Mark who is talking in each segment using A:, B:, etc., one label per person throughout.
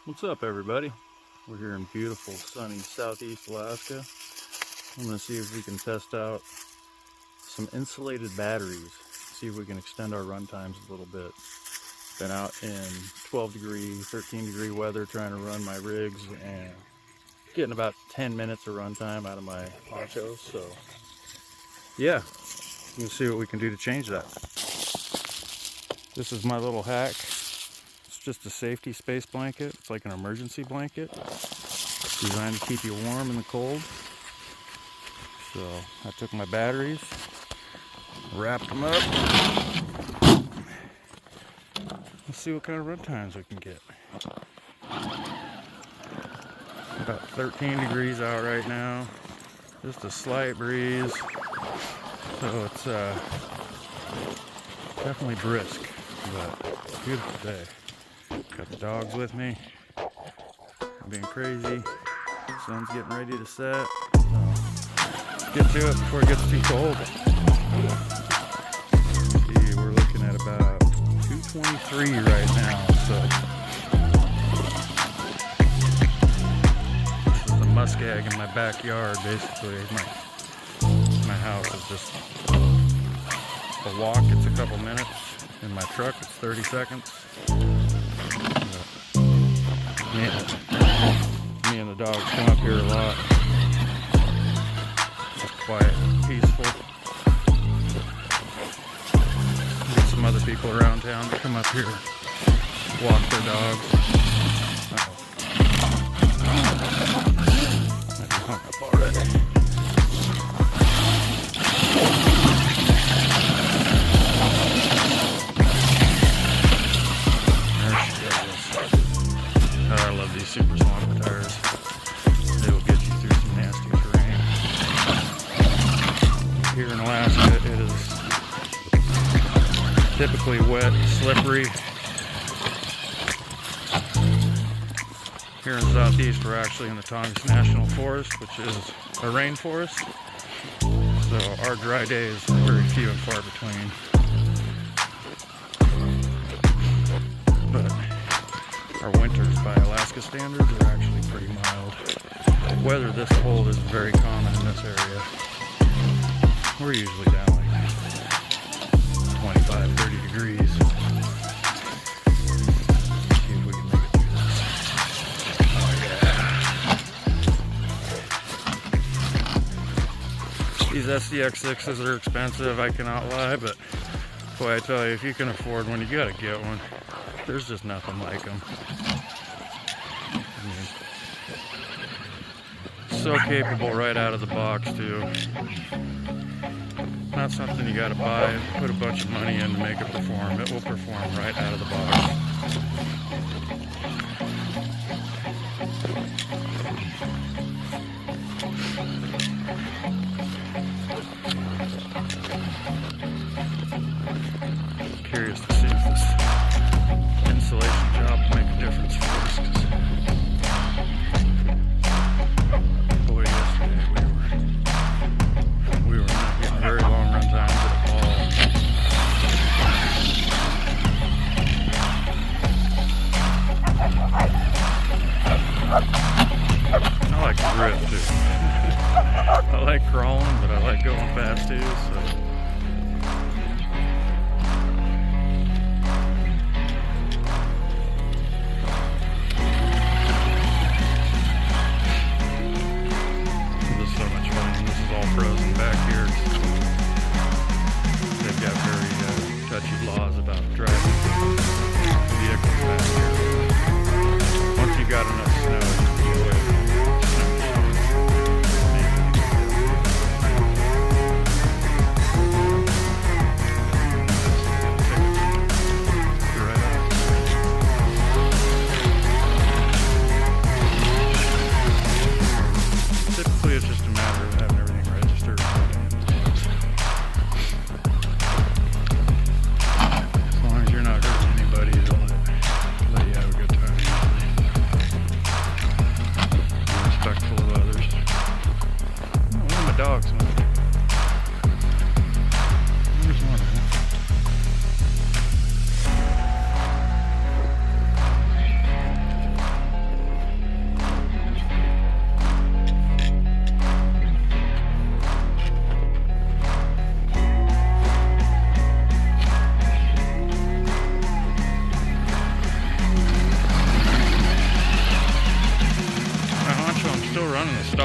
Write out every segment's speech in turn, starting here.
A: What's up, everybody? We're here in beautiful sunny southeast Alaska. I'm going to see if we can test out some insulated batteries, see if we can extend our run times a little bit. Been out in 12 degree, 13 degree weather trying to run my rigs and getting about 10 minutes of run time out of my ponchos. So yeah, we'll see what we can do to change that. This is my little hack. Just a safety space blanket. It's like an emergency blanket designed to keep you warm in the cold. So I took my batteries, wrapped them up. Let's see what kind of run times we can get. About 13 degrees out right now. Just a slight breeze. So it's definitely brisk, but it's a beautiful day. Got the dogs with me. I'm being crazy. Sun's getting ready to set. So get to it before it gets too cold. See, we're looking at about 223 right now. So this is the muskeg in my backyard. Basically, my house is just a walk. It's a couple minutes. In my truck, it's 30 seconds. Me and the dogs come up here a lot. Just quiet and peaceful. Get some other people around town to come up here, walk their dogs. I've hung up already. I love these super swamp tires. They will get you through some nasty terrain. Here in Alaska, it is typically wet, slippery. Here in the southeast, we're actually in the Tongass National Forest, which is a rainforest. So our dry days are very few and far between. But our winters, by Alaska standards, are actually pretty mild. Weather this cold is very common in this area. We're usually down like 25, 30 degrees. Let's see if we can make it through this. Oh yeah. These SDX6s are expensive, I cannot lie, but boy, I tell you, if you can afford one, you gotta get one. There's just nothing like them. So capable right out of the box too. Not something you gotta buy and put a bunch of money in to make it perform. It will perform right out of the box. Curious to see if this insulation job will make a difference for us. Boy, yesterday we were not getting very long run times at all. I like to drift too. I like crawling, but I like going fast too. So. Frozen back here. They've got very touchy laws about driving vehicles back here. Once you got enough snow, you can get away from snow.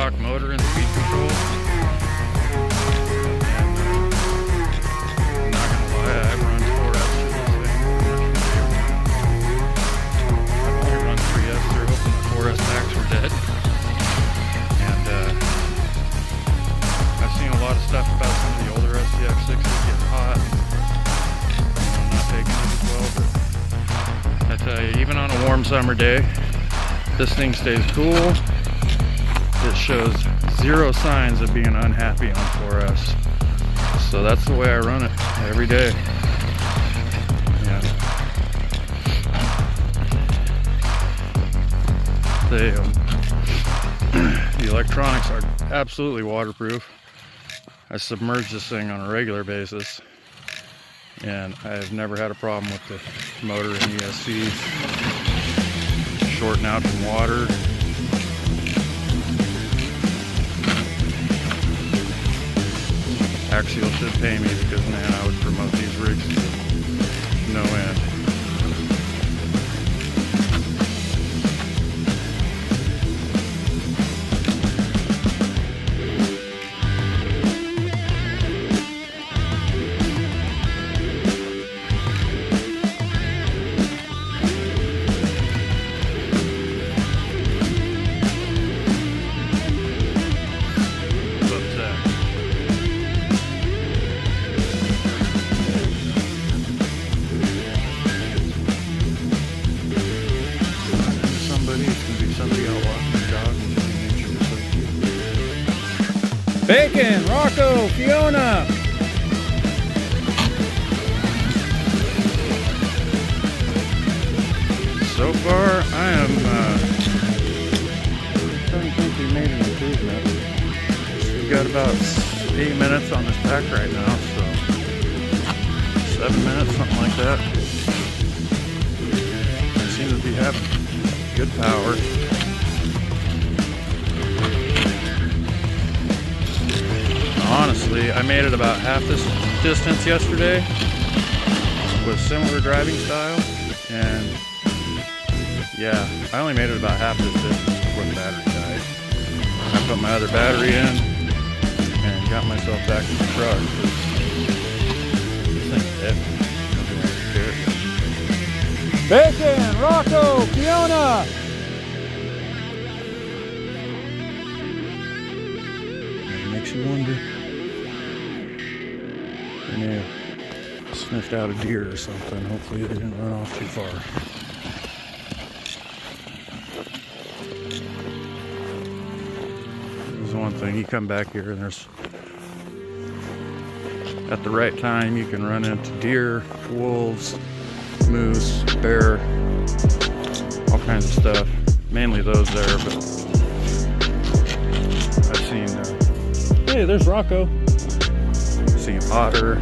A: stock motor and speed control. And I'm not gonna lie, I've run 4S through this thing. I've only run 3S through, hoping the 4S packs were dead. And I've seen a lot of stuff about some of the older SCX6s getting hot. I'm not taking it as well, but I tell you, even on a warm summer day, this thing stays cool. It shows zero signs of being unhappy on 4S. So that's the way I run it every day. Yeah. The electronics are absolutely waterproof. I submerge this thing on a regular basis, and I've never had a problem with the motor and ESC shorting out from water. Axial should pay me because, man, I would promote these rigs to no end. Bacon, Rocco, Fiona. So far, I am starting to think we made an improvement. We've got about 8 minutes on this pack right now, so 7 minutes, something like that. I seem to be having good power. Honestly, I made it about half this distance yesterday with similar driving style, and yeah, I only made it about half this distance before the battery died. I put my other battery in and got myself back in the truck. This thing's heavy. Bacon, Rocco, Fiona! It makes you wonder. They may have sniffed out a deer or something. Hopefully they didn't run off too far. There's one thing, you come back here and there's, at the right time, you can run into deer, wolves, moose, bear, all kinds of stuff. Mainly those there, but I've seen, hey, there's Rocco. See otter,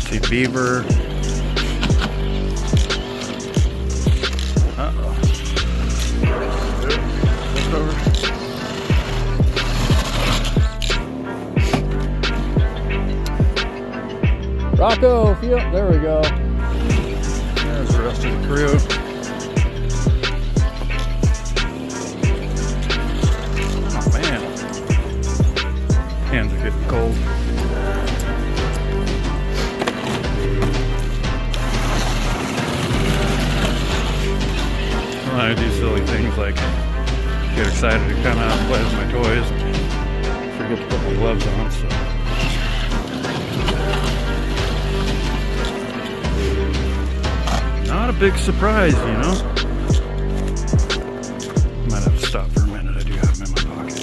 A: see beaver. Uh-oh. Over. Rocco, there we go. There's the rest of the crew. Hands are getting cold. Well, I do silly things like get excited to come out and play with my toys and forget to put my gloves on, so. Not a big surprise, you know? Might have to stop for a minute, I do have them in my pocket.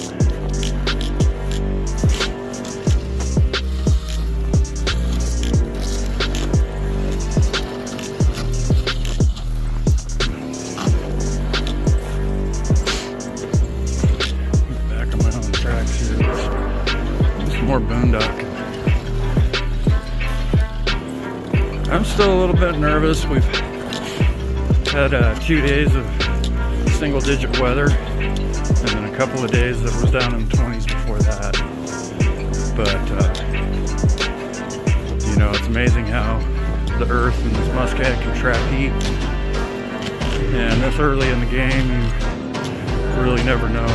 A: More boondocking. I'm still a little bit nervous. We've had 2 days of single digit weather and then a couple of days that was down in the 20s before that. But you know, it's amazing how the earth and this muscat can trap heat. And this early in the game, really never know.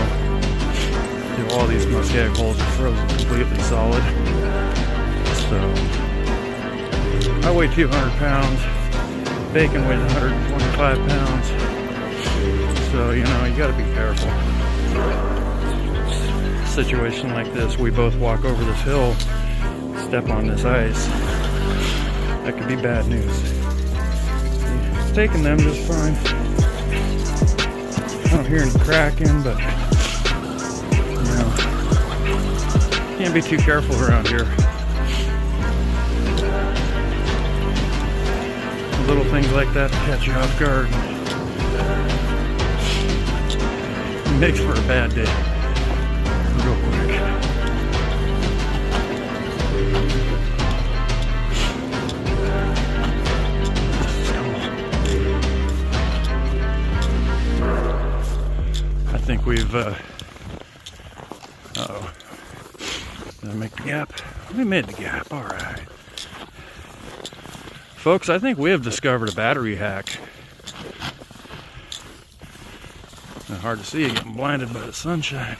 A: You know, all these muskeg holes are frozen completely solid. So I weigh 200 pounds. Bacon weighs 125 pounds. So, you know, you gotta be careful. Situation like this, we both walk over this hill, step on this ice. That could be bad news. It's taking them just fine. I don't hear any cracking, but you know, can't be too careful around here. Little things like that catch you off guard. It makes for a bad day. Real quick. I think we've uh-oh. Did I make the gap? We made the gap, alright. Folks, I think we have discovered a battery hack. It's hard to see, getting blinded by the sunshine.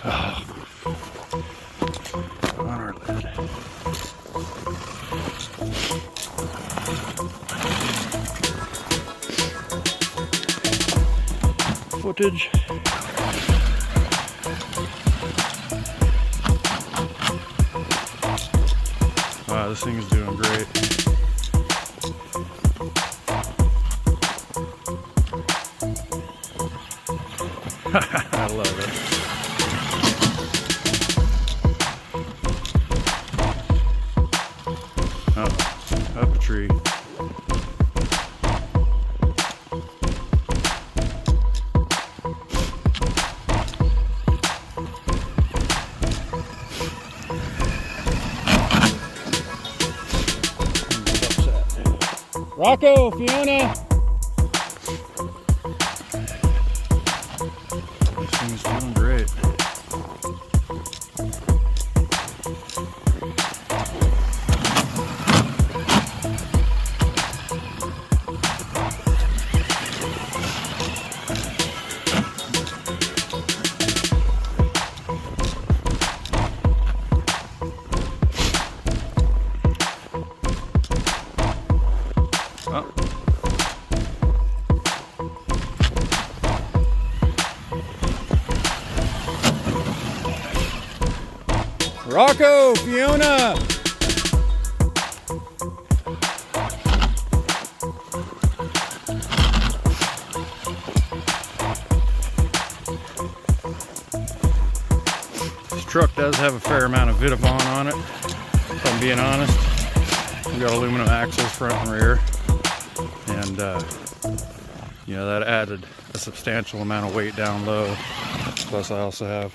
A: Oh. On our lid. Footage. Wow, this thing is doing great. I love it. Uh-oh, up a tree. Rocco, Fiona! This thing is doing great. Oh. Rocco, Fiona! This truck does have a fair amount of Vidavon on it, if I'm being honest. We've got aluminum axles front and rear. And you know, that added a substantial amount of weight down low. Plus I also have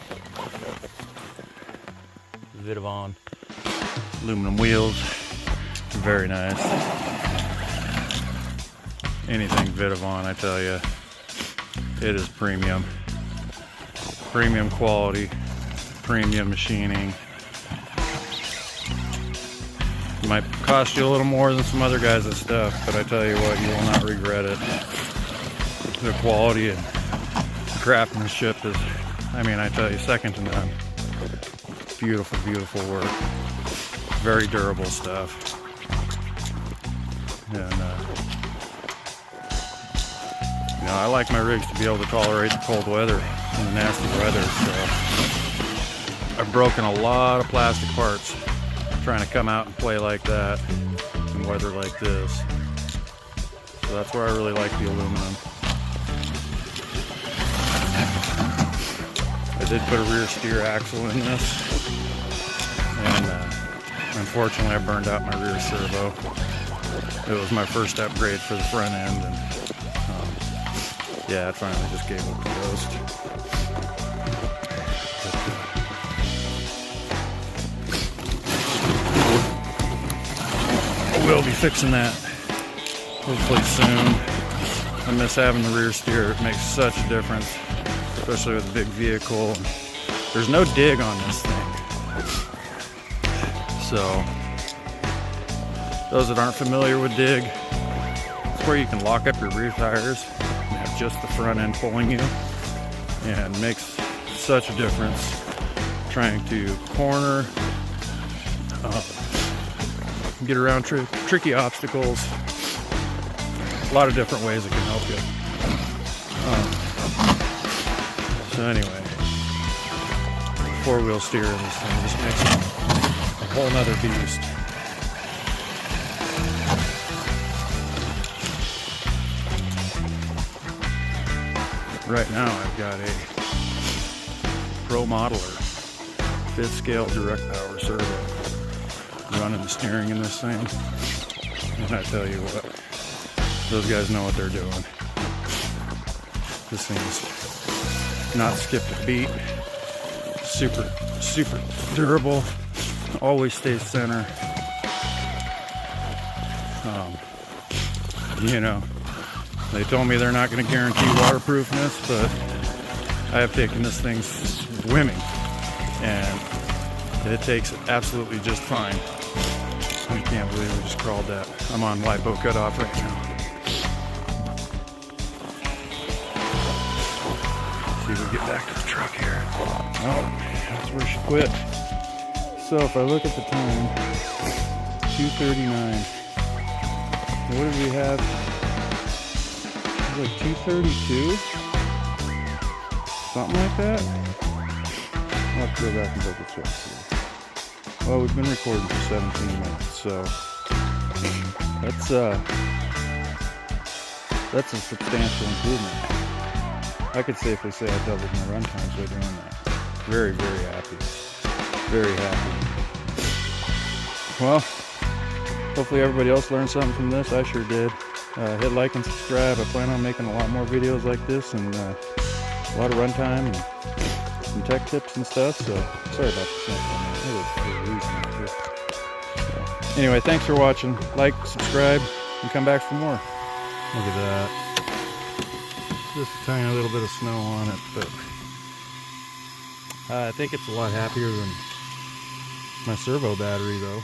A: Vidavon aluminum wheels. Very nice. Anything Vidavon, I tell you, it is premium. Premium quality, premium machining. It might cost you a little more than some other guys' stuff, but I tell you what, you will not regret it. The quality and craftsmanship is, I mean, I tell you, second to none. Beautiful, beautiful work. Very durable stuff. And, you know, I like my rigs to be able to tolerate the cold weather and the nasty weather, so I've broken a lot of plastic parts trying to come out and play like that in weather like this. So that's where I really like the aluminum. I did put a rear steer axle in this, and unfortunately I burned out my rear servo. It was my first upgrade for the front end, and yeah, it finally just gave up the ghost. We'll be fixing that hopefully soon. I miss having the rear steer. It makes such a difference, especially with a big vehicle. There's no dig on this thing. So, those that aren't familiar with dig, it's where you can lock up your rear tires and have just the front end pulling you, and makes such a difference trying to corner, get around tricky obstacles. A lot of different ways it can help you. So anyway, four-wheel steer in this thing just makes it a whole nother beast. Right now I've got a Pro Modeler 5th scale direct power servo running the steering in this thing, and I tell you what, those guys know what they're doing. This thing's not skipped a beat, super durable, always stays center. You know, they told me they're not going to guarantee waterproofness, but I have taken this thing swimming, and it takes it absolutely just fine. I can't believe we just crawled that. I'm on LIPO cutoff right now. See if we get back to the truck here. Oh, that's where she quit. So if I look at the time, 2:39. What did we have? It was like 2:32? Something like that? I'll have to go back and double check here. Well, we've been recording for 17 minutes, so that's a substantial improvement. I could safely say I doubled my run times by doing that. Very, very happy. Very happy. Well, hopefully everybody else learned something from this. I sure did. Hit like and subscribe. I plan on making a lot more videos like this, and a lot of runtime and some tech tips and stuff. So sorry about the sample. Anyway, thanks for watching. Like, subscribe, and come back for more. Look at that. Just a tiny little bit of snow on it, but I think it's a lot happier than my servo battery though.